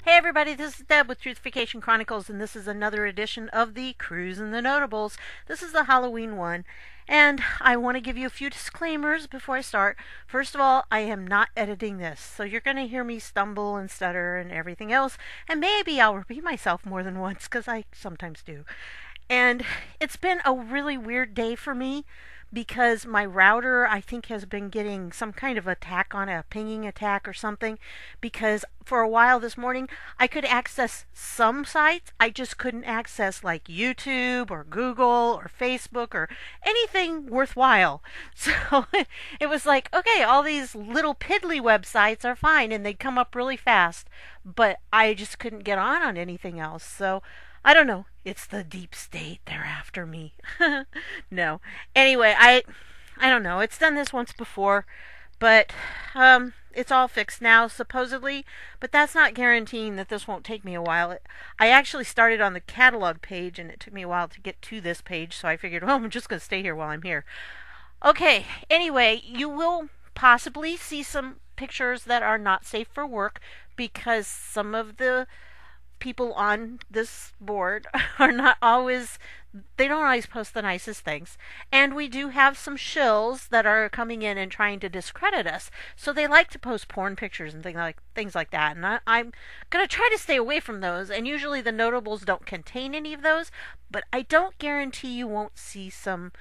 Hey everybody, this is Deb with Truthification Chronicles, and this is another edition of the Cruisin' the Notables. This is the Halloween one, and I want to give you a few disclaimers before I start. First of all, I am not editing this, so you're going to hear me stumble and stutter and everything else, and maybe I'll repeat myself more than once, because I sometimes do. And it's been a really weird day for me because my router, I think, has been getting some kind of attack on a pinging attack or something. Because for a while this morning, I could access some sites, I just couldn't access like YouTube or Google or Facebook or anything worthwhile. So it was like, okay, all these little piddly websites are fine and they'd come up really fast, but I just couldn't get on anything else. So I don't know. It's the deep state. They're after me. No. Anyway, I don't know. It's done this once before, but it's all fixed now supposedly. But that's not guaranteeing that this won't take me a while. I actually started on the catalog page, and it took me a while to get to this page. So I figured, well, I'm just going to stay here while I'm here. Okay. Anyway, you will possibly see some pictures that are not safe for work because some of the people on this board are not always, they don't always post the nicest things, and we do have some shills that are coming in and trying to discredit us, so they like to post porn pictures and things like that, and I'm gonna try to stay away from those, and usually the notables don't contain any of those, but I don't guarantee you won't see some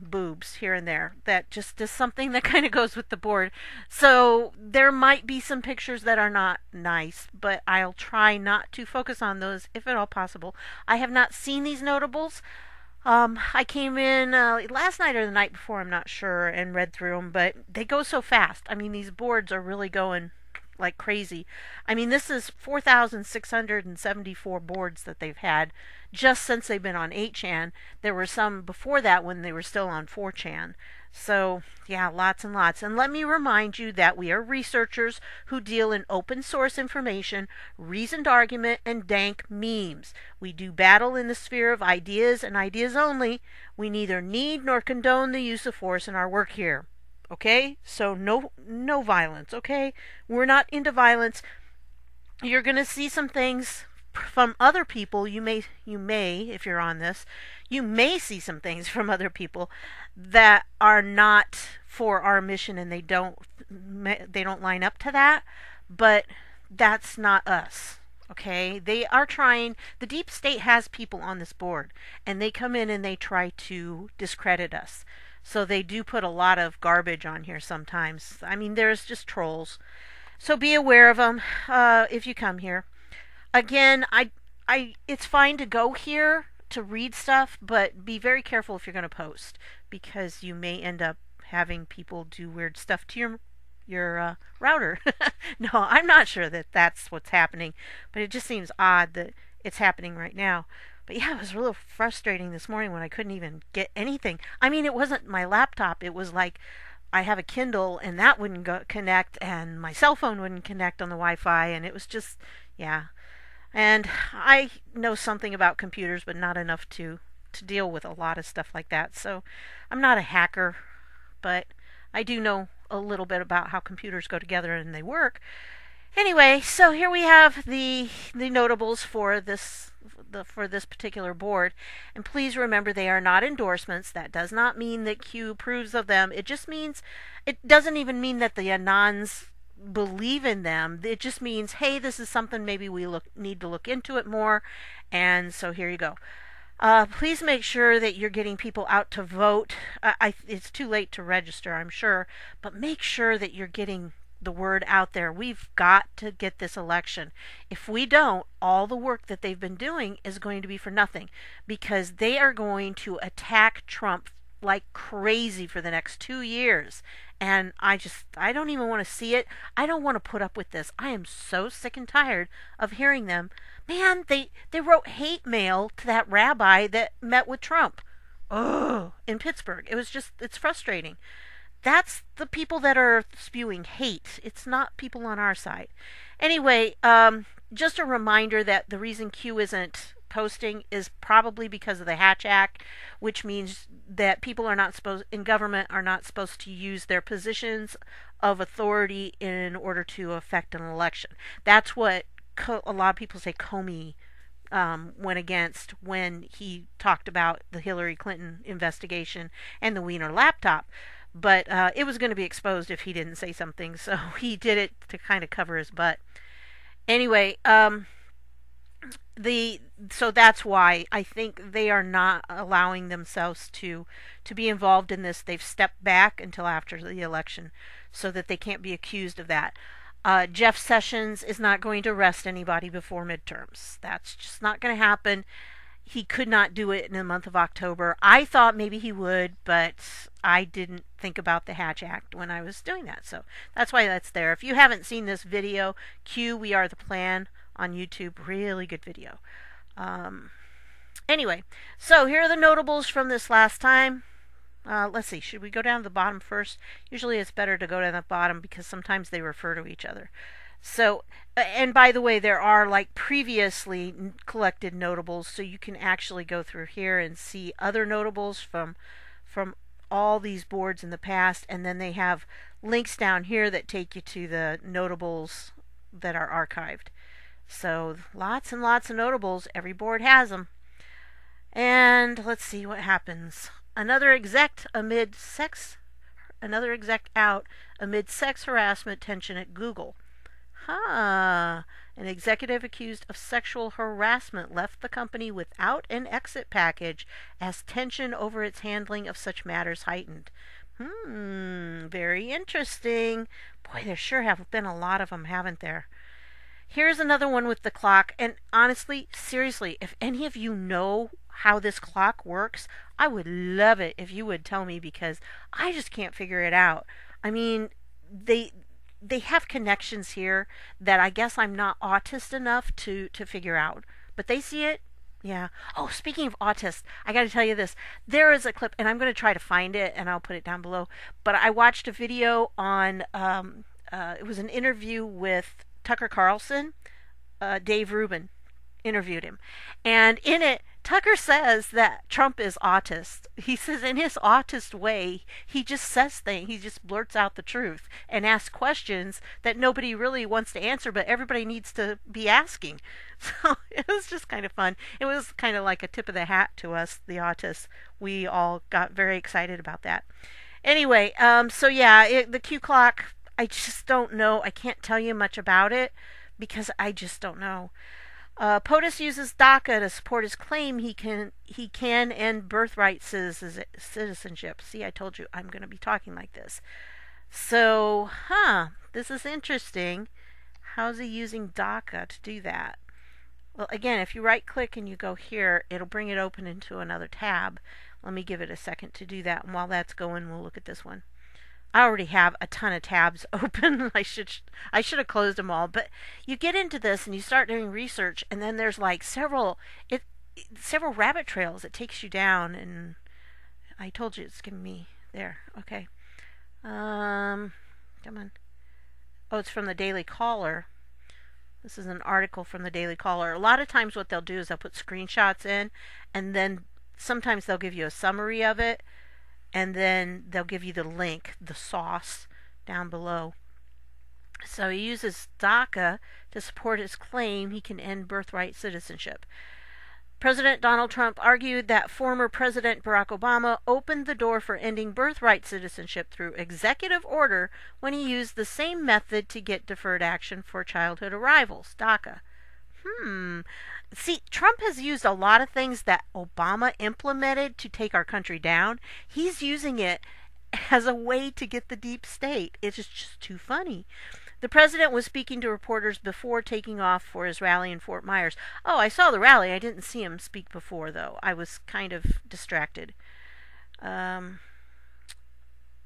boobs here and there. That just is something that kind of goes with the board. So there might be some pictures that are not nice, but I'll try not to focus on those if at all possible. I have not seen these notables. I came in last night or the night before, I'm not sure, and read through them, but they go so fast. I mean, these boards are really going like crazy. I mean, this is 4,674 boards that they've had just since they've been on 8chan. There were some before that when they were still on 4chan. So, yeah, lots and lots. And let me remind you that we are researchers who deal in open source information, reasoned argument, and dank memes. We do battle in the sphere of ideas and ideas only. We neither need nor condone the use of force in our work here. Okay? So no violence, okay? We're not into violence. You're going to see some things from other people. You may if you're on this, you may see some things from other people that are not for our mission, and they don't line up to that, but that's not us. Okay? They are trying, the deep state has people on this board, and they come in and they try to discredit us. So they do put a lot of garbage on here sometimes. I mean, there's just trolls. So be aware of them if you come here. Again, it's fine to go here to read stuff, but be very careful if you're going to post, because you may end up having people do weird stuff to your router. No, I'm not sure that that's what's happening, but it just seems odd that it's happening right now. But yeah, it was really frustrating this morning when I couldn't even get anything. I mean, it wasn't my laptop. It was like I have a Kindle and that wouldn't connect, and my cell phone wouldn't connect on the Wi-Fi, and it was just, yeah. And I know something about computers, but not enough to deal with a lot of stuff like that. So I'm not a hacker, but I do know a little bit about how computers go together and they work. Anyway, so here we have the notables for this particular board, and please remember they are not endorsements. That does not mean that Q approves of them. It just means, it doesn't even mean that the Anons believe in them. It just means, hey, this is something maybe we need to look into it more, and so here you go. Please make sure that you're getting people out to vote. It's too late to register, I'm sure, but make sure that you're getting the word out there. We've got to get this election. If we don't, all the work that they've been doing is going to be for nothing, because they are going to attack Trump like crazy for the next 2 years. And I don't even want to see it. I don't want to put up with this. I am so sick and tired of hearing them. Man, they wrote hate mail to that rabbi that met with Trump. Oh, in Pittsburgh. It's frustrating. That's the people that are spewing hate. It's not people on our side. Anyway, just a reminder that the reason Q isn't posting is probably because of the Hatch Act, which means that people in government are not supposed to use their positions of authority in order to affect an election. That's what a lot of people say Comey went against when he talked about the Hillary Clinton investigation and the Wiener laptop. But it was going to be exposed if he didn't say something, so he did it to kind of cover his butt. Anyway, so that's why I think they are not allowing themselves to be involved in this. They've stepped back until after the election so that they can't be accused of that. Jeff Sessions is not going to arrest anybody before midterms. That's just not going to happen. He could not do it in the month of October. I thought maybe he would, but I didn't think about the Hatch Act when I was doing that. So that's why that's there. If you haven't seen this video, Q We Are the Plan on YouTube. Really good video. Anyway, so here are the notables from this last time. Let's see, should we go down to the bottom first? Usually it's better to go down the bottom because sometimes they refer to each other. So, and by the way, there are like previously collected notables, so you can actually go through here and see other notables from all these boards in the past, and then they have links down here that take you to the notables that are archived. So lots and lots of notables. Every board has them. And let's see what happens. Another exec out amid sex harassment tension at Google. An executive accused of sexual harassment left the company without an exit package as tension over its handling of such matters heightened. Very interesting. Boy, there sure have been a lot of them, haven't there? Here's another one with the clock, and honestly, seriously, if any of you know how this clock works, I would love it if you would tell me, because I just can't figure it out. I mean, they have connections here that I guess I'm not autist enough to figure out, but they see it. Yeah. Oh, speaking of autists, I got to tell you this. There is a clip, and I'm going to try to find it, and I'll put it down below. But I watched a video on, it was an interview with Tucker Carlson. Dave Rubin interviewed him. And in it, Tucker says that Trump is autist. He says in his autist way, he just says things. He just blurts out the truth and asks questions that nobody really wants to answer, but everybody needs to be asking. So it was just kind of fun. It was kind of like a tip of the hat to us, the autists. We all got very excited about that. Anyway, so yeah, the Q clock, I just don't know. I can't tell you much about it because I just don't know. POTUS uses DACA to support his claim he can end birthright citizenship. See, I told you I'm going to be talking like this. So, this is interesting. How's he using DACA to do that? Well, again, if you right-click and you go here, it'll bring it open into another tab. Let me give it a second to do that, and while that's going, we'll look at this one. I already have a ton of tabs open. I should have closed them all. But you get into this and you start doing research, and then there's like several rabbit trails it takes you down. And I told you it's giving me there. Okay. Come on. Oh, it's from the Daily Caller. This is an article from the Daily Caller. A lot of times what they'll do is they'll put screenshots in, and then sometimes they'll give you a summary of it. And then they'll give you the link, the sauce, down below. So he uses DACA to support his claim he can end birthright citizenship. President Donald Trump argued that former President Barack Obama opened the door for ending birthright citizenship through executive order when he used the same method to get deferred action for childhood arrivals, DACA. See, Trump has used a lot of things that Obama implemented to take our country down. He's using it as a way to get the deep state. It's just too funny. The president was speaking to reporters before taking off for his rally in Fort Myers. Oh, I saw the rally. I didn't see him speak before, though. I was kind of distracted.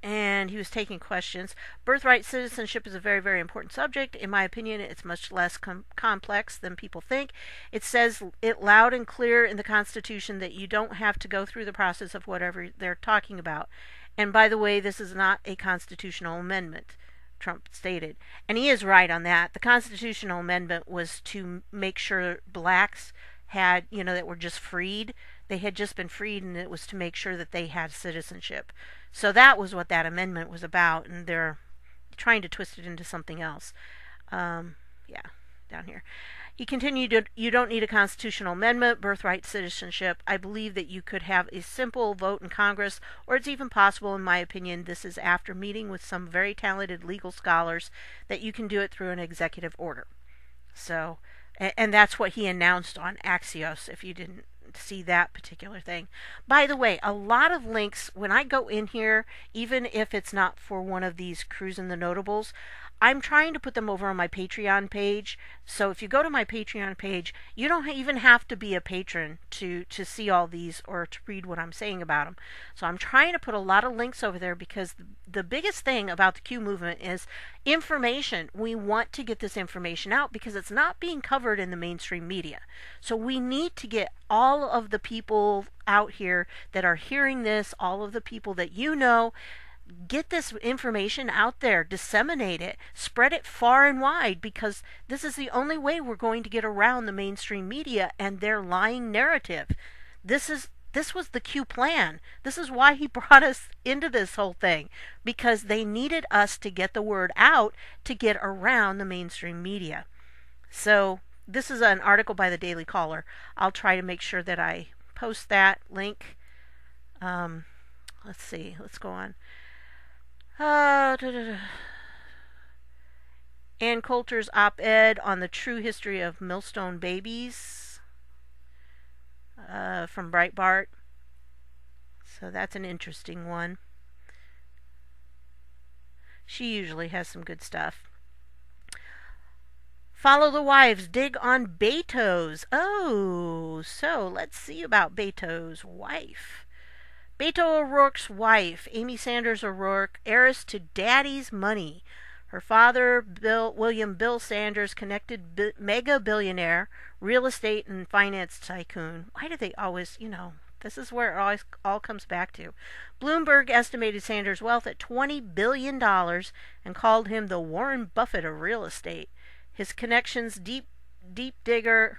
And he was taking questions. Birthright citizenship is a very, very important subject. In my opinion, it's much less complex than people think. It says it loud and clear in the Constitution that you don't have to go through the process of whatever they're talking about. And by the way, this is not a constitutional amendment, Trump stated. And he is right on that. The constitutional amendment was to make sure blacks had, that were just freed. They had just been freed, and it was to make sure that they had citizenship. So that was what that amendment was about, and they're trying to twist it into something else. Yeah. down here. He continued, you don't need a constitutional amendment, birthright citizenship. I believe that you could have a simple vote in Congress, or it's even possible, in my opinion, this is after meeting with some very talented legal scholars, that you can do it through an executive order. So, and that's what he announced on Axios, if you didn't see that particular thing. By the way, a lot of links, when I go in here, even if it's not for one of these Cruisin the Notables, I'm trying to put them over on my Patreon page. So if you go to my Patreon page, you don't even have to be a patron to see all these or to read what I'm saying about them. So I'm trying to put a lot of links over there because the biggest thing about the Q movement is information. We want to get this information out because it's not being covered in the mainstream media. So we need to get all of the people out here that are hearing this, all of the people that you know, get this information out there, disseminate it, spread it far and wide, because this is the only way we're going to get around the mainstream media and their lying narrative. This was the Q plan. This is why he brought us into this whole thing, because they needed us to get the word out to get around the mainstream media. So this is an article by the Daily Caller. I'll try to make sure that I post that link. Let's see. Let's go on. And Coulter's op-ed on the true history of millstone babies from Breitbart. So that's an interesting one. She usually has some good stuff. Follow the Wives dig on Beto's. Oh, so let's see about Beto's wife. Beto O'Rourke's wife, Amy Sanders O'Rourke, heiress to daddy's money. Her father, William Bill Sanders, connected mega billionaire, real estate and finance tycoon. Why do they always, this is where it always all comes back to. Bloomberg estimated Sanders' wealth at $20 billion and called him the Warren Buffett of real estate. His connections, deep digger,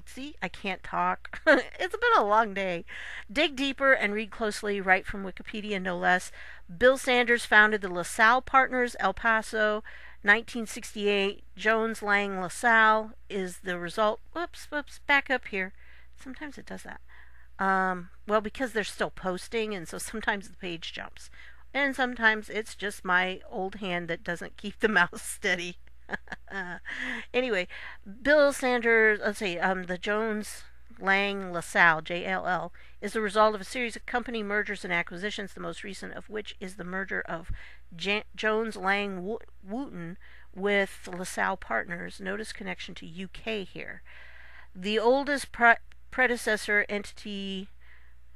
see, I can't talk. It's been a long day. Dig deeper and read closely, right from Wikipedia, no less. Bill Sanders founded the LaSalle Partners, El Paso, 1968. Jones Lang LaSalle is the result. Whoops, back up here. Sometimes it does that. Well, because they're still posting, and so sometimes the page jumps. And sometimes it's just my old hand that doesn't keep the mouse steady. Anyway, Bill Sanders, the Jones Lang LaSalle, JLL, is the result of a series of company mergers and acquisitions, the most recent of which is the merger of Jones Lang Wooten with LaSalle Partners. Notice connection to UK here. The oldest predecessor entity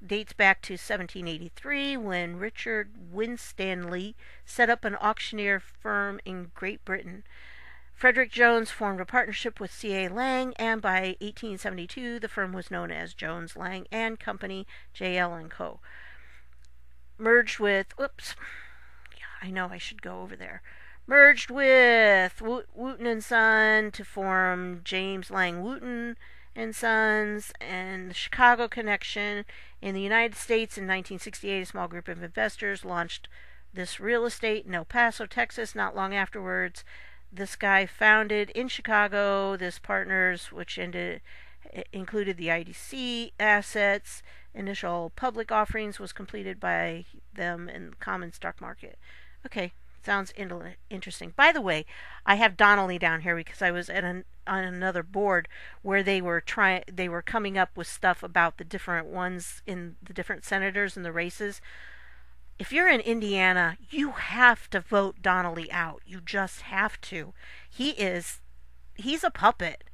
dates back to 1783 when Richard Winstanley set up an auctioneer firm in Great Britain. Frederick Jones formed a partnership with C.A. Lang, and by 1872 the firm was known as Jones, Lang and Company, J.L. & Co. Merged with, I know I should go over there. Merged with Wooten & Son to form James Lang Wooten & Sons, and the Chicago connection. In the United States in 1968, a small group of investors launched this real estate in El Paso, Texas. Not long afterwards, this guy founded in Chicago this partners, which included the IDC assets. Initial public offerings was completed by them in the common stock market. Okay, sounds interesting. By the way, I have Donnelly down here because I was on another board where they were coming up with stuff about the different ones in the different senators and the races. If you're in Indiana, you have to vote Donnelly out. You just have to. He's a puppet.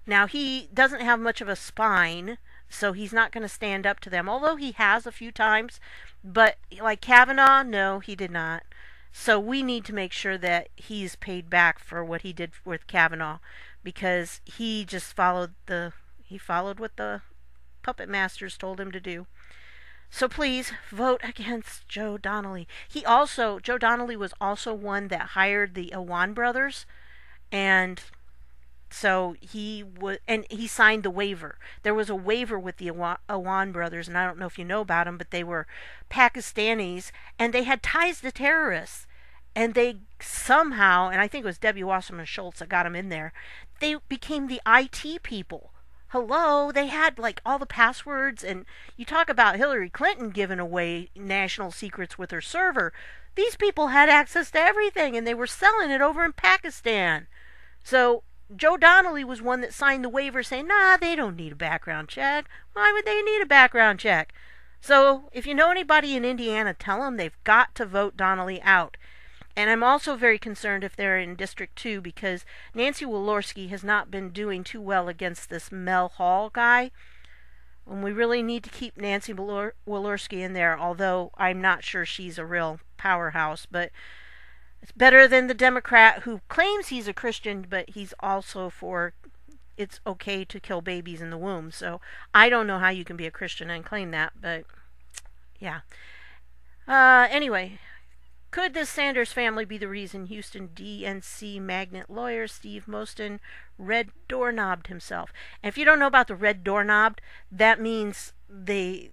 Now, he doesn't have much of a spine, so he's not going to stand up to them, although he has a few times. But like Kavanaugh, no, he did not. So we need to make sure that he's paid back for what he did with Kavanaugh, because he just followed what the puppet masters told him to do. So please vote against Joe Donnelly. Joe Donnelly was also one that hired the Awan brothers, and so he signed the waiver. There was a waiver with the Awan brothers, and I don't know if you know about them, but they were Pakistanis, and they had ties to terrorists. And they somehow, and I think it was Debbie Wasserman Schultz that got them in there, they became the IT people. Hello, they had like all the passwords, and you talk about Hillary Clinton giving away national secrets with her server. These people had access to everything, and they were selling it over in Pakistan. So Joe Donnelly was one that signed the waiver saying, nah, they don't need a background check. Why would they need a background check? So if you know anybody in Indiana, tell them they've got to vote Donnelly out. And I'm also very concerned if they're in District 2 because Nancy Walorski has not been doing too well against this Mel Hall guy. And we really need to keep Nancy Walorski in there, although I'm not sure she's a real powerhouse. But it's better than the Democrat who claims he's a Christian, but he's also for it's okay to kill babies in the womb. So I don't know how you can be a Christian and claim that, but yeah. Anyway, could this Sanders family be the reason Houston DNC magnate lawyer Steve Moston red doorknobbed himself? And if you don't know about the red doorknobbed, that means they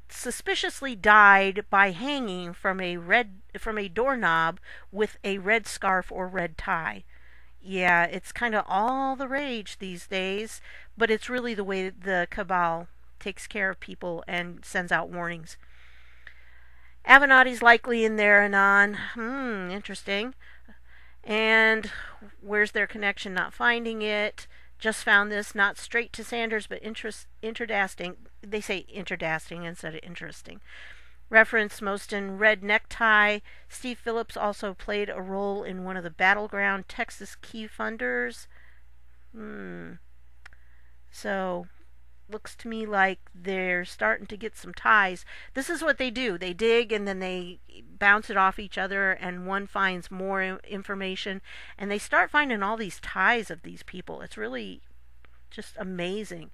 suspiciously died by hanging from a doorknob with a red scarf or red tie. Yeah, it's kind of all the rage these days, but it's really the way the cabal takes care of people and sends out warnings. Avenatti's likely in there, Anon. Interesting. And where's their connection? Not finding it. Just found this. Not straight to Sanders, but interdasting. They say interdasting instead of interesting. Reference Moston red necktie. Steve Phillips also played a role in one of the battleground Texas key funders. So looks to me like they're starting to get some ties. This is what they do. They dig and then they bounce it off each other, and one finds more information, and they start finding all these ties of these people. It's really just amazing.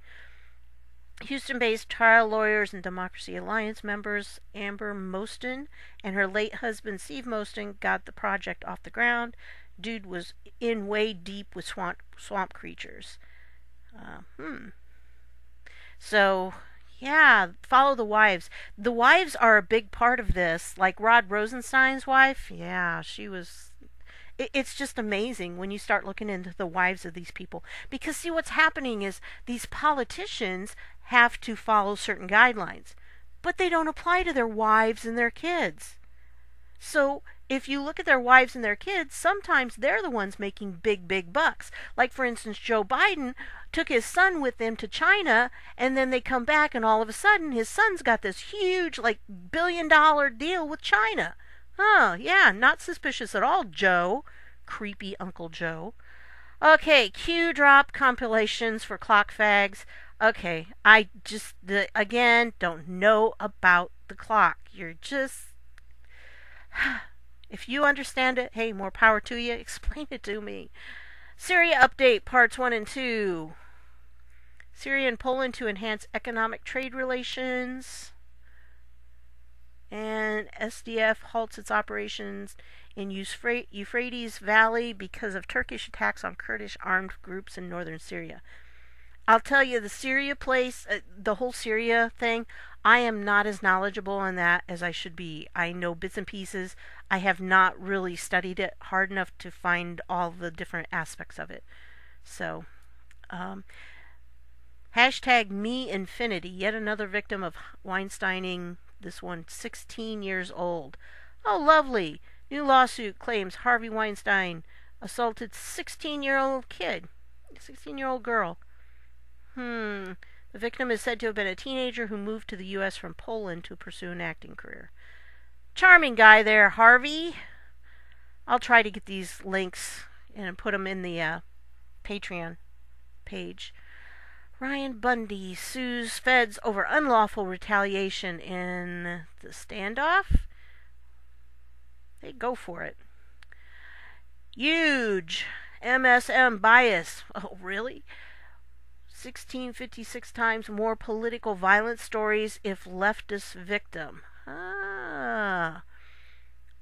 Houston-based trial lawyers and Democracy Alliance members Amber Moston and her late husband Steve Moston got the project off the ground. Dude was in way deep with swamp creatures. So, yeah, follow the wives. The wives are a big part of this. Like Rod Rosenstein's wife, yeah, she was... It's just amazing when you start looking into the wives of these people. Because, see, what's happening is these politicians have to follow certain guidelines, but they don't apply to their wives and their kids. So if you look at their wives and their kids, sometimes they're the ones making big, big bucks. Like, for instance, Joe Biden took his son with him to China, and then they come back, and all of a sudden his son's got this huge, like, billion-dollar deal with China. Oh, yeah, not suspicious at all, Joe. Creepy Uncle Joe. Okay, Q drop compilations for clock fags. Okay, I just, again, don't know about the clock. You're just... If you understand it, hey, more power to you. Explain it to me. Syria update, parts 1 and 2. Syria and Poland to enhance economic trade relations. And SDF halts its operations in Euphrates Valley because of Turkish attacks on Kurdish armed groups in northern Syria. I'll tell you, the Syria place, the whole Syria thing, I am not as knowledgeable on that as I should be. I know bits and pieces. I have not really studied it hard enough to find all the different aspects of it. So, hashtag #MeInfinity, yet another victim of Weinsteining, this one 16 years old. Oh, lovely. New lawsuit claims Harvey Weinstein assaulted 16-year-old kid, 16-year-old girl. The victim is said to have been a teenager who moved to the U.S. from Poland to pursue an acting career. Charming guy there, Harvey. I'll try to get these links and put them in the Patreon page. Ryan Bundy sues feds over unlawful retaliation in the standoff. They go for it. Huge MSM bias. Oh, really? 1656 times more political violence stories if leftist victim.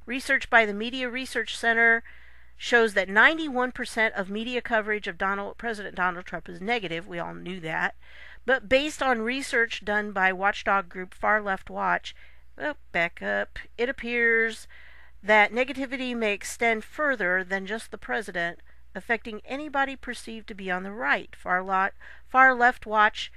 Research by the Media Research Center shows that 91% of media coverage of President Donald Trump is negative. We all knew that. But based on research done by watchdog group Far Left Watch, back up, it appears that negativity may extend further than just the president. affecting anybody perceived to be on the right. Far Left Watch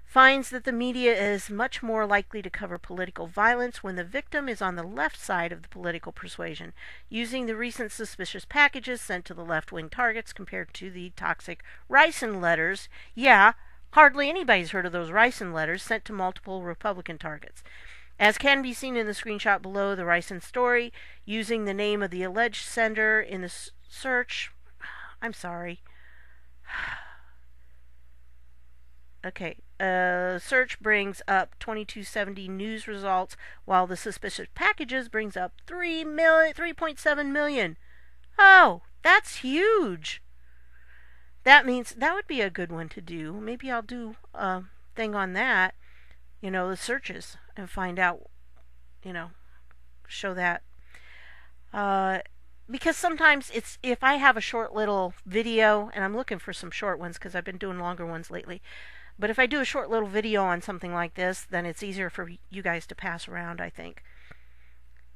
finds that the media is much more likely to cover political violence when the victim is on the left side of the political persuasion, using the recent suspicious packages sent to the left-wing targets compared to the toxic ricin letters. Yeah, hardly anybody's heard of those ricin letters sent to multiple Republican targets. As can be seen in the screenshot below, the ricin story, using the name of the alleged sender in the search. I'm sorry. Okay, search brings up 2270 news results, while the suspicious packages brings up 3.7 million. Oh, that's huge. That means that would be a good one to do. Maybe I'll do a thing on that, the searches, and find out, show that. Because sometimes it's, if I have a short little video, and I'm looking for some short ones because I've been doing longer ones lately, but if I do a short little video on something like this, then it's easier for you guys to pass around, I think.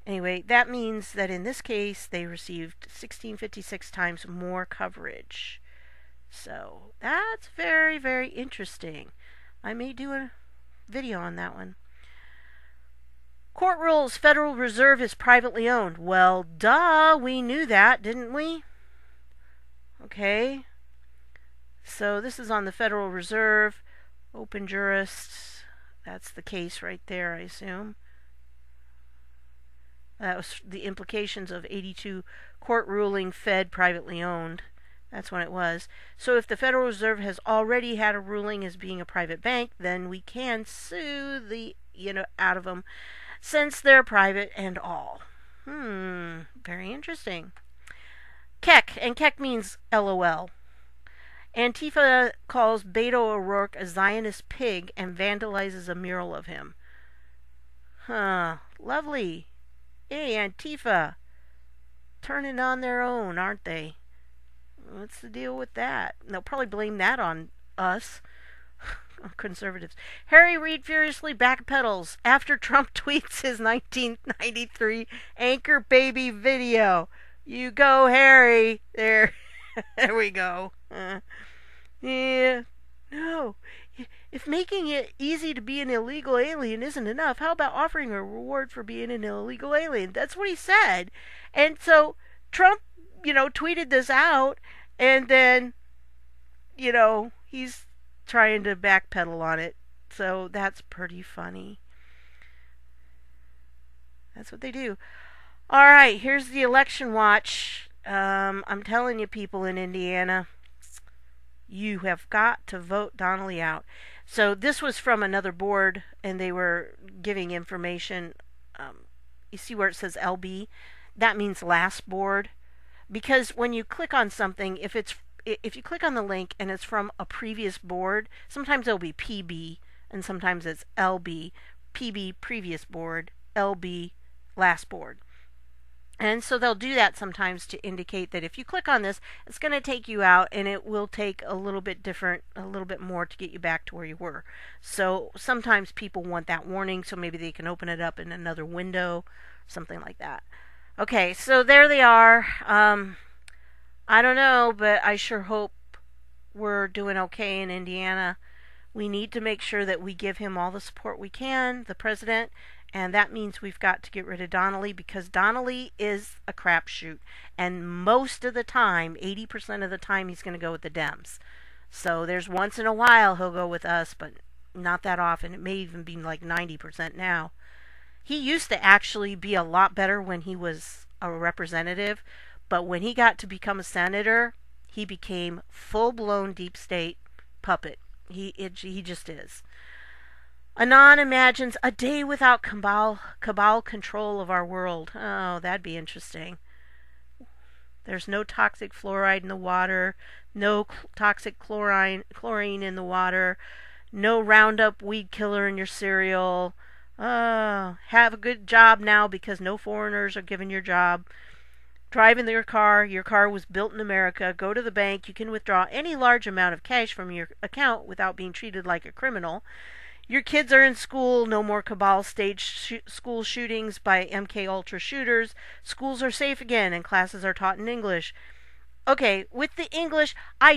Anyway, that means that in this case, they received 1656 times more coverage. So that's very, very interesting. I may do a video on that one. Court rules Federal Reserve is privately owned. Well, duh, we knew that, didn't we? Okay. So this is on the Federal Reserve. Open jurists. That's the case right there, I assume. That was the implications of 82 court ruling Fed privately owned. That's when it was. So if the Federal Reserve has already had a ruling as being a private bank, then we can sue the, out of them, since they're private and all. Very interesting. Keck, and Keck means LOL. Antifa calls Beto O'Rourke a Zionist pig and vandalizes a mural of him. Lovely. Hey, Antifa. Turning on their own, aren't they? What's the deal with that? They'll probably blame that on us. Conservatives. Harry Reid furiously backpedals after Trump tweets his 1993 Anchor Baby video. You go, Harry. There we go. Yeah. No. If making it easy to be an illegal alien isn't enough, how about offering a reward for being an illegal alien? That's what he said. And so Trump, tweeted this out, and then, he's trying to backpedal on it. So that's pretty funny. That's what they do. All right, here's the election watch. I'm telling you, people in Indiana, you have got to vote Donnelly out. So this was from another board, and they were giving information. You see where it says LB? That means last board. Because when you click on something, if you click on the link and it's from a previous board, sometimes it'll be PB, and sometimes it's LB. PB, previous board. LB, last board. And so they'll do that sometimes to indicate that if you click on this, it's going to take you out, and it will take a little bit more to get you back to where you were. So sometimes people want that warning, so maybe they can open it up in another window, something like that. Okay, so there they are. I don't know, but I sure hope we're doing okay in Indiana. We need to make sure that we give him all the support we can, the president. And that means we've got to get rid of Donnelly, because Donnelly is a crapshoot. And most of the time, 80% of the time, he's going to go with the Dems. So there's once in a while he'll go with us, but not that often. It may even be like 90% now. He used to actually be a lot better when he was a representative. But when he got to become a senator, he became full-blown deep state puppet. He just is. Anon imagines a day without cabal control of our world. Oh, that'd be interesting. There's no toxic fluoride in the water, no toxic chlorine in the water, no Roundup weed killer in your cereal. Have a good job now because no foreigners are giving your job. Drive in your car was built in America. Go to the bank. You can withdraw any large amount of cash from your account without being treated like a criminal. Your kids are in school. No more cabal staged school shootings by MK Ultra shooters. Schools are safe again and classes are taught in English. Okay, with the English, I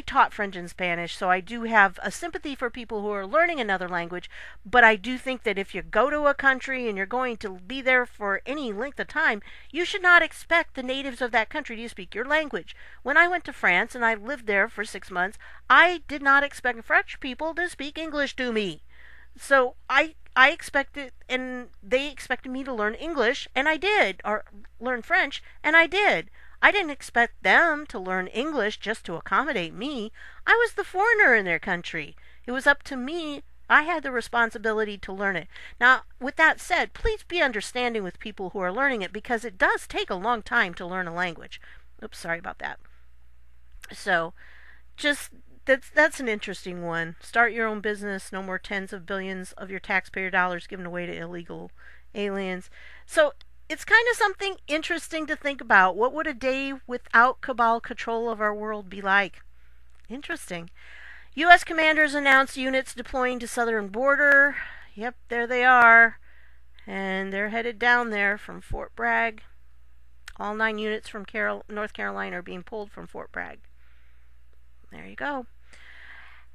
taught French and Spanish, so I do have a sympathy for people who are learning another language, but I do think that if you go to a country and you're going to be there for any length of time, you should not expect the natives of that country to speak your language. When I went to France and I lived there for 6 months, I did not expect French people to speak English to me. So I expected, and they expected me to learn English, and I did, or learn French, and I did. I didn't expect them to learn English just to accommodate me. I was the foreigner in their country. It was up to me. I had the responsibility to learn it. Now, with that said, please be understanding with people who are learning it because it does take a long time to learn a language. Oops, sorry about that. So, just that's an interesting one. Start your own business. No more tens of billions of your taxpayer dollars given away to illegal aliens. So it's kind of something interesting to think about. What would a day without cabal control of our world be like? Interesting. U.S. commanders announced units deploying to southern border. Yep, there they are. And they're headed down there from Fort Bragg. All 9 units from North Carolina are being pulled from Fort Bragg. There you go.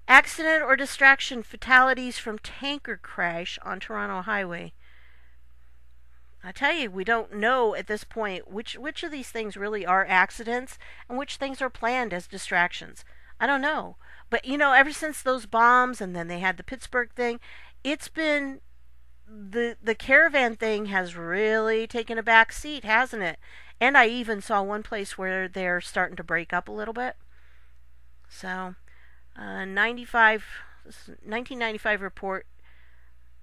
Accident or distraction fatalities from tanker crash on Toronto Highway. I tell you, we don't know at this point which of these things really are accidents and which things are planned as distractions. I don't know. But, ever since those bombs and then they had the Pittsburgh thing, it's been the caravan thing has really taken a back seat, hasn't it? And I even saw one place where they're starting to break up a little bit. So, 1995 report,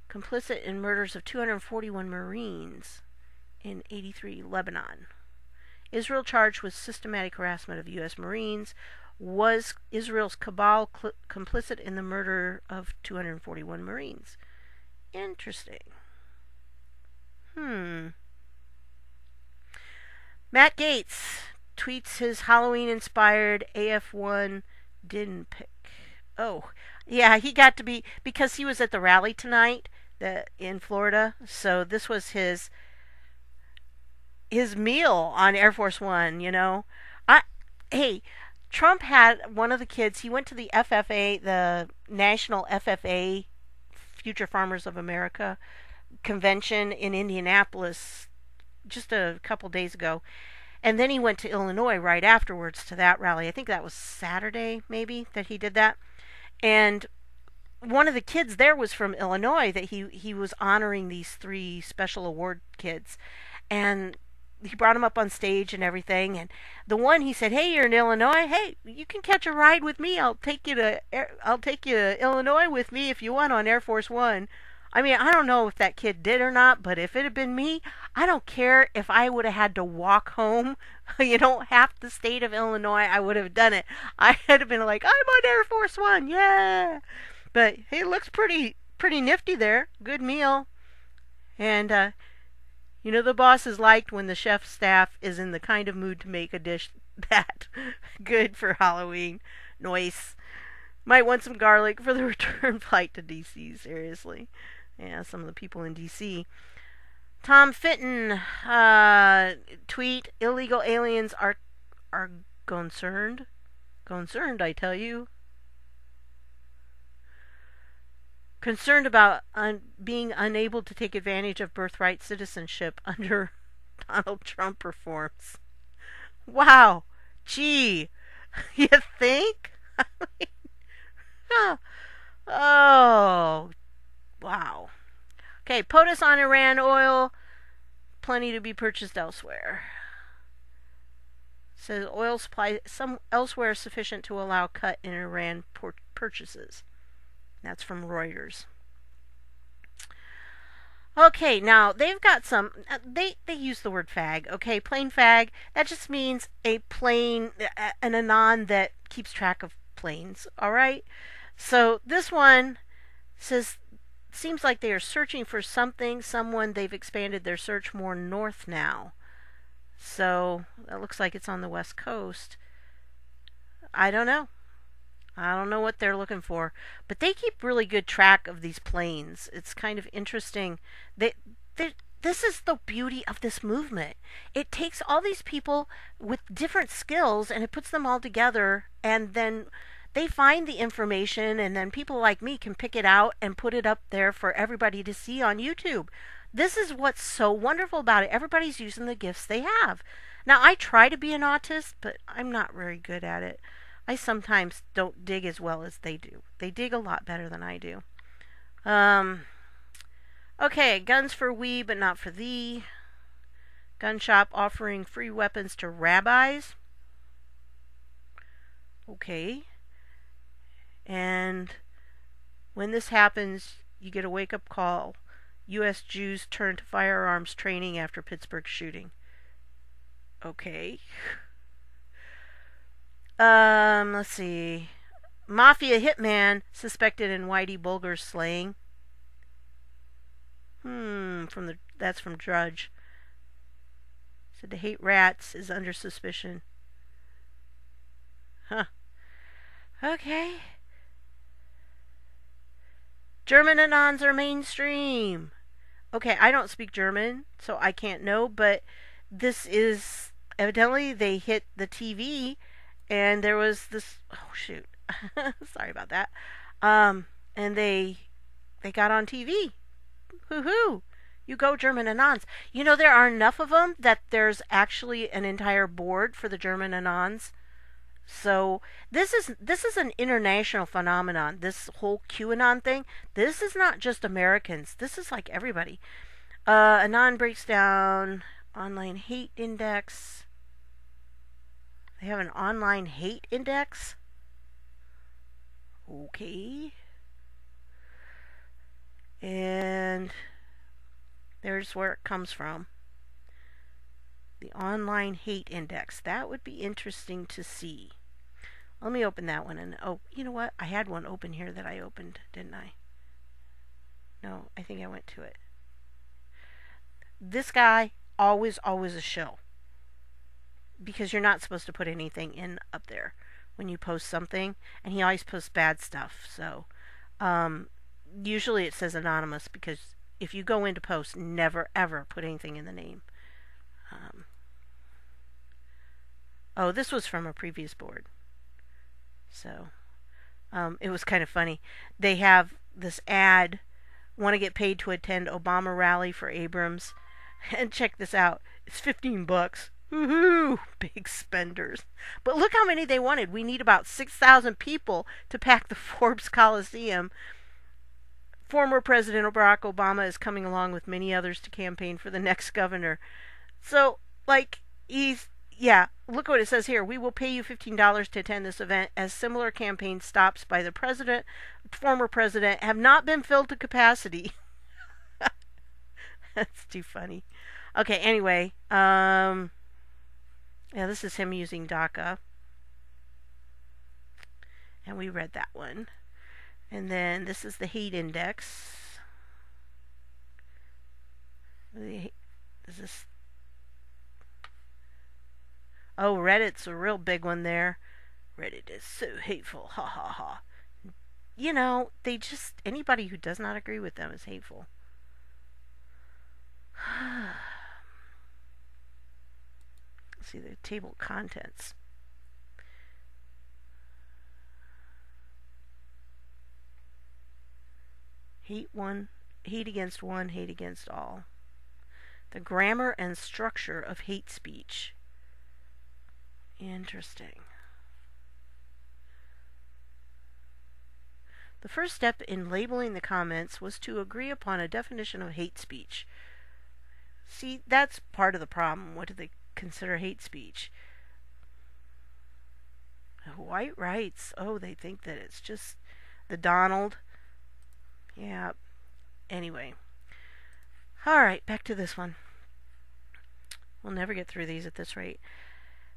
complicit in murders of 241 Marines in 83 Lebanon. Israel charged with systematic harassment of U.S. Marines. Was Israel's cabal complicit in the murder of 241 Marines? Interesting. Matt Gaetz tweets his Halloween-inspired AF1 didn't pick. Oh, yeah, he got to be, because he was at the rally tonight in Florida, so this was his meal on Air Force One, Hey, Trump had one of the kids, he went to the FFA, the National FFA, Future Farmers of America convention in Indianapolis just a couple days ago. And then he went to Illinois right afterwards to that rally. I think that was Saturday, maybe, that he did that. And one of the kids there was from Illinois that he was honoring these 3 special award kids. And he brought them up on stage and everything. And the one, he said, "Hey, you're in Illinois. Hey, you can catch a ride with me. I'll take you to Illinois with me if you want on Air Force One." I mean, I don't know if that kid did or not, but if it had been me, I don't care if I would have had to walk home, half the state of Illinois, I would have done it. I had been like, I'm on Air Force One, yeah. But hey, it looks pretty nifty there. Good meal. And, the boss is liked when the chef staff is in the kind of mood to make a dish that good for Halloween. Nice. Might want some garlic for the return flight to D.C., seriously. Yeah, some of the people in D.C. Tom Fitton tweet, illegal aliens are concerned. Concerned, I tell you. Concerned about being unable to take advantage of birthright citizenship under Donald Trump reforms. Wow. Gee. You think? Oh, wow. Okay, POTUS on Iran oil, plenty to be purchased elsewhere. Says oil supply some elsewhere sufficient to allow cut in Iran purchases. That's from Reuters. Okay, now they've got some. They use the word fag. Okay, plain fag. That just means a plane, an anon that keeps track of planes. All right. So this one says, seems like they are searching for someone. They've expanded their search more north now. So that looks like it's on the West Coast. I don't know. I don't know what they're looking for, but they keep really good track of these planes. It's kind of interesting. They're this is the beauty of this movement. It takes all these people with different skills and it puts them all together, and then they find the information, and then people like me can pick it out and put it up there for everybody to see on YouTube. This is what's so wonderful about it. Everybody's using the gifts they have. Now, I try to be an autist, but I'm not very good at it. I sometimes don't dig as well as they do. They dig a lot better than I do. Okay, guns for we, but not for thee. Gun shop offering free weapons to rabbis. Okay. And when this happens, you get a wake-up call. U.S. Jews turn to firearms training after Pittsburgh shooting. Okay. Let's see. Mafia hitman suspected in Whitey Bulger's slaying. That's from Drudge. Said to hate rats is under suspicion. Huh. Okay. German Anons are mainstream. Okay, I don't speak German, so I can't know, but this is evidently they hit the TV and there was this, oh shoot. Sorry about that. And they got on TV. Hoo-hoo. You go German Anons. You know, there are enough of them that there's actually an entire board for the German Anons. So this is an international phenomenon. This whole QAnon thing. This is not just Americans. This is like everybody. Anon breaks down online hate index. They have an online hate index. Okay. And there's where it comes from. The online hate index. That would be interesting to see. Let me open that one. And oh, you know what? I had one open here that I opened, didn't I? No, I think I went to it. This guy, always a shill. Because you're not supposed to put anything in up there when you post something. And he always posts bad stuff. So, usually it says anonymous, because if you go into post, never ever put anything in the name. Oh, this was from a previous board. So, it was kind of funny. They have this ad, want to get paid to attend Obama rally for Abrams. And check this out. It's $15. Woohoo! Big spenders. But look how many they wanted. We need about 6,000 people to pack the Forbes Coliseum. Former President Barack Obama is coming along with many others to campaign for the next governor. So, like, look what it says here. We will pay you $15 to attend this event, as similar campaign stops by the president, former president, have not been filled to capacity. That's too funny. Okay, anyway, yeah, this is him using DACA. And we read that one. And then this is the hate index. Is this? Oh, Reddit's a real big one there. Reddit is so hateful. Ha ha ha. You know, anybody who does not agree with them is hateful. Let's see the table of contents. Hate against one, hate against all. The grammar and structure of hate speech. Interesting. The first step in labeling the comments was to agree upon a definition of hate speech. See, that's part of the problem. What do they consider hate speech? White rights. Oh, they think that it's just the Donald. Yeah. Anyway. Alright, back to this one. We'll never get through these at this rate.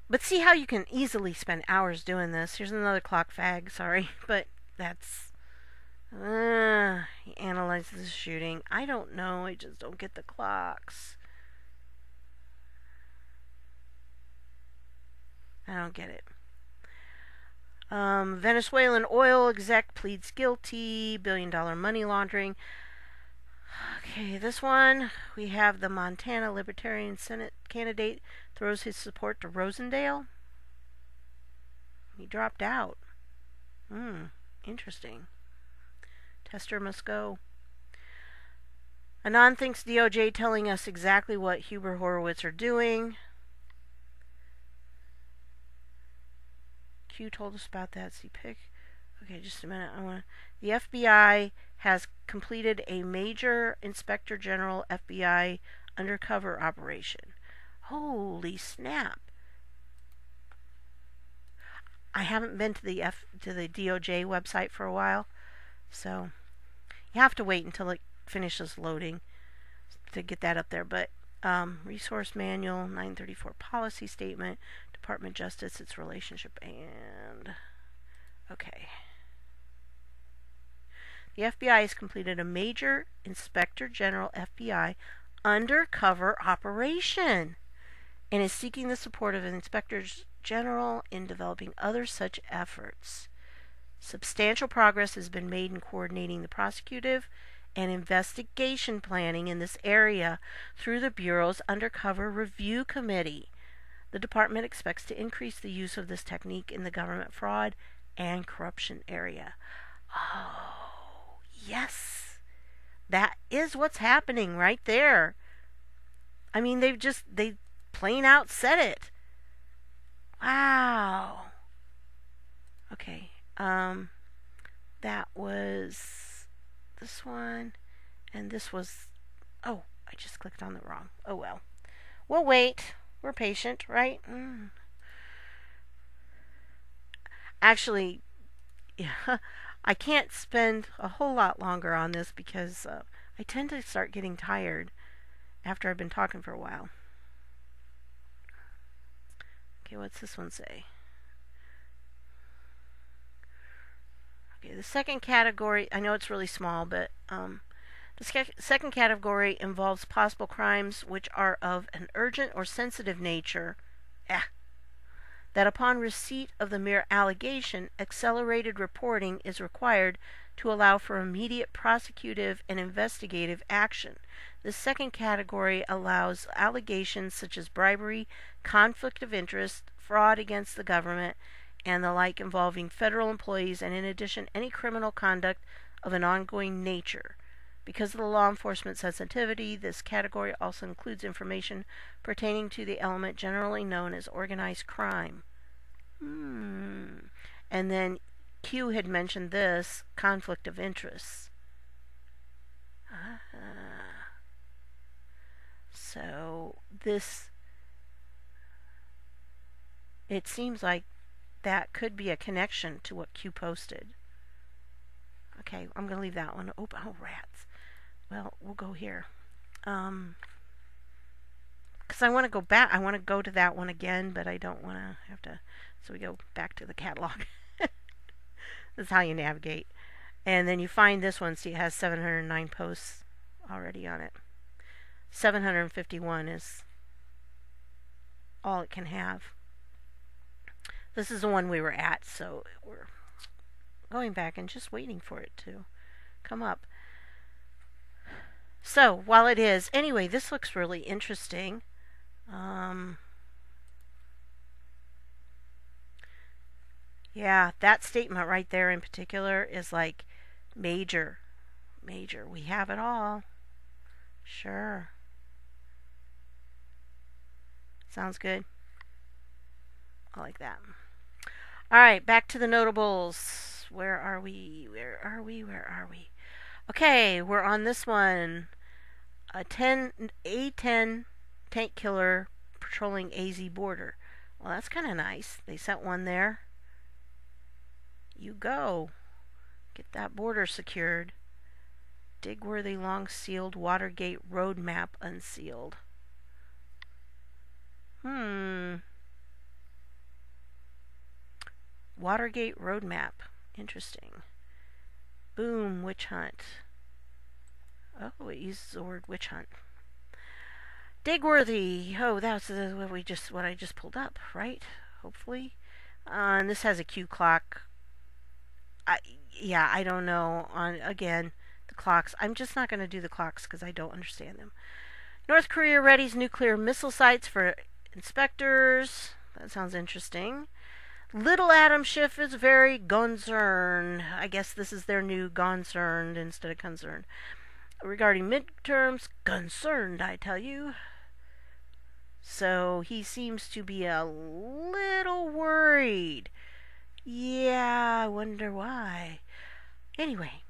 But see how you can easily spend hours doing this. Here's another clock fag, sorry. But that's... he analyzes the shooting. I don't know, I just don't get the clocks. I don't get it. Venezuelan oil exec pleads guilty. $1 billion money laundering. Okay, this one, we have the Montana Libertarian Senate candidate throws his support to Rosendale. He dropped out. Interesting. Tester must go. Anon thinks DOJ telling us exactly what Huber Horowitz are doing. Q told us about that. See pick. Okay, just a minute. The FBI has completed a major Inspector General FBI undercover operation. Holy snap! I haven't been to the DOJ website for a while, so you have to wait until it finishes loading to get that up there. But resource manual, 934 policy statement, Department of Justice, its relationship, and okay. The FBI has completed a major Inspector General FBI undercover operation and is seeking the support of an Inspector General in developing other such efforts. Substantial progress has been made in coordinating the prosecutive and investigation planning in this area through the Bureau's Undercover Review Committee. The department expects to increase the use of this technique in the government fraud and corruption area. Oh, yes. That is what's happening right there. I mean, they plain out said it. Wow. Okay. That was this one, and this was, oh, I just clicked on the wrong. Oh well. We'll wait. We're patient, right? Actually, yeah, I can't spend a whole lot longer on this because I tend to start getting tired after I've been talking for a while. Okay, what's this one say? Okay, the second category, I know it's really small, but the second category involves possible crimes which are of an urgent or sensitive nature, that upon receipt of the mere allegation, accelerated reporting is required to allow for immediate prosecutive and investigative action. The second category allows allegations such as bribery, conflict of interest, fraud against the government, and the like involving federal employees, and in addition any criminal conduct of an ongoing nature. Because of the law enforcement sensitivity, this category also includes information pertaining to the element generally known as organized crime. And then Q had mentioned this, conflict of interest. So this, it seems like that could be a connection to what Q posted. Okay, I'm going to leave that one open. Oh, rats. Well, we'll go here. Because I want to go back. I want to go to that one again, but I don't want to have to. So we go back to the catalog. This is how you navigate. And then you find this one. See, it has 709 posts already on it. 751 is all it can have. This is the one we were at, so we're going back and just waiting for it to come up. So, while it is, anyway, this looks really interesting. Yeah, that statement right there in particular is like major. We have it all. Sure. Sounds good. I like that. Alright, back to the notables. Where are we? Okay, we're on this one. A-10 tank killer patrolling AZ border. Well, that's kind of nice. They sent one there. You go. Get that border secured. Digworthy long sealed Watergate Roadmap unsealed. Watergate Roadmap. Interesting. Boom, witch hunt. Oh, it uses the word witch hunt. Digworthy. Oh, that's what I just pulled up, right? Hopefully. And this has a Q clock. I don't know. Again, the clocks. I'm just not going to do the clocks because I don't understand them. North Korea readies nuclear missile sites for inspectors. That sounds interesting. Little Atom Schiff is very concerned. I guess this is their new concerned instead of concerned. Regarding midterms, concerned, I tell you. So he seems to be a little worried. Yeah, I wonder why. Anyway,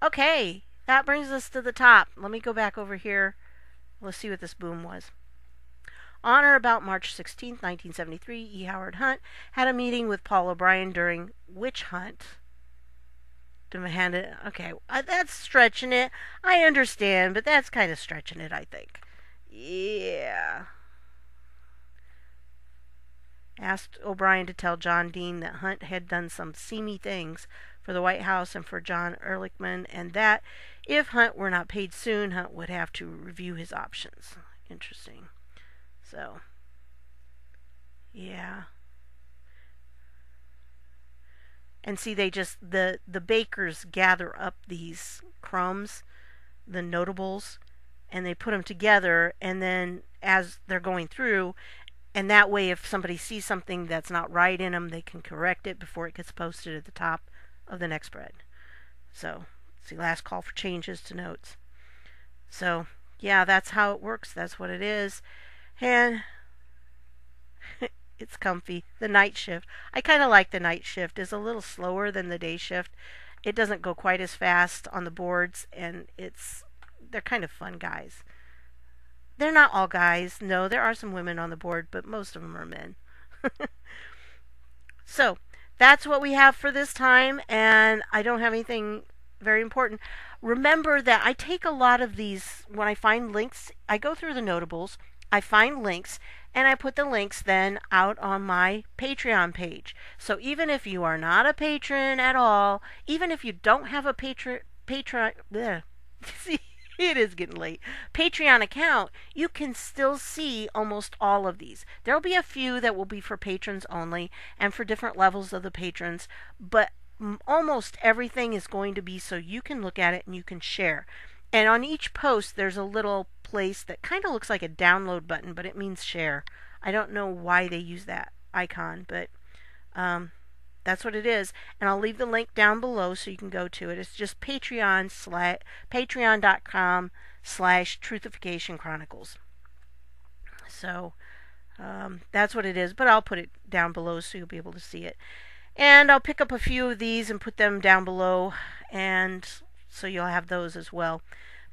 okay, that brings us to the top. Let me go back over here. Let's see what this boom was. On or about March 16, 1973, E. Howard Hunt had a meeting with Paul O'Brien during witch hunt. Okay, that's stretching it. I understand, but that's kind of stretching it, I think. Yeah. Asked O'Brien to tell John Dean that Hunt had done some seamy things for the White House and for John Ehrlichman, and that if Hunt were not paid soon, Hunt would have to review his options. Interesting. So, yeah. And see, they just, the bakers gather up these crumbs, the notables, and they put them together, and then as they're going through, and that way if somebody sees something that's not right in them, they can correct it before it gets posted at the top of the next spread. So, see, last call for changes to notes. So, yeah, that's how it works. That's what it is. And it's comfy. The night shift. I kind of like the night shift. It's a little slower than the day shift. It doesn't go quite as fast on the boards, and they're kind of fun guys. They're not all guys. No, there are some women on the board, but most of them are men. So, that's what we have for this time, and I don't have anything very important. Remember that I take a lot of these, when I find links, I go through the notables, I find links, and I put the links then out on my Patreon page. So even if you are not a patron at all, even if you don't have a see, it is getting late. Patreon account, you can still see almost all of these. There will be a few that will be for patrons only and for different levels of the patrons, but almost everything is going to be so you can look at it and you can share. And on each post, there's a little place that kind of looks like a download button, but it means share. I don't know why they use that icon, but that's what it is. And I'll leave the link down below so you can go to it. It's just patreon.com/Truthification Chronicles. So that's what it is, but I'll put it down below so you'll be able to see it. And I'll pick up a few of these and put them down below, and so you'll have those as well.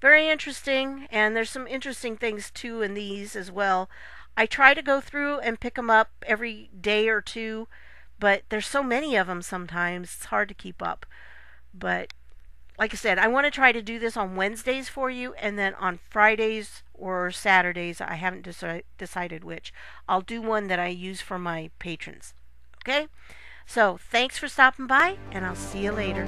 Very interesting, and there's some interesting things too in these as well. I try to go through and pick them up every day or two, but there's so many of them sometimes, it's hard to keep up. But like I said, I want to try to do this on Wednesdays for you, and then on Fridays or Saturdays, I haven't decided which. I'll do one that I use for my patrons. Okay? So, thanks for stopping by, and I'll see you later.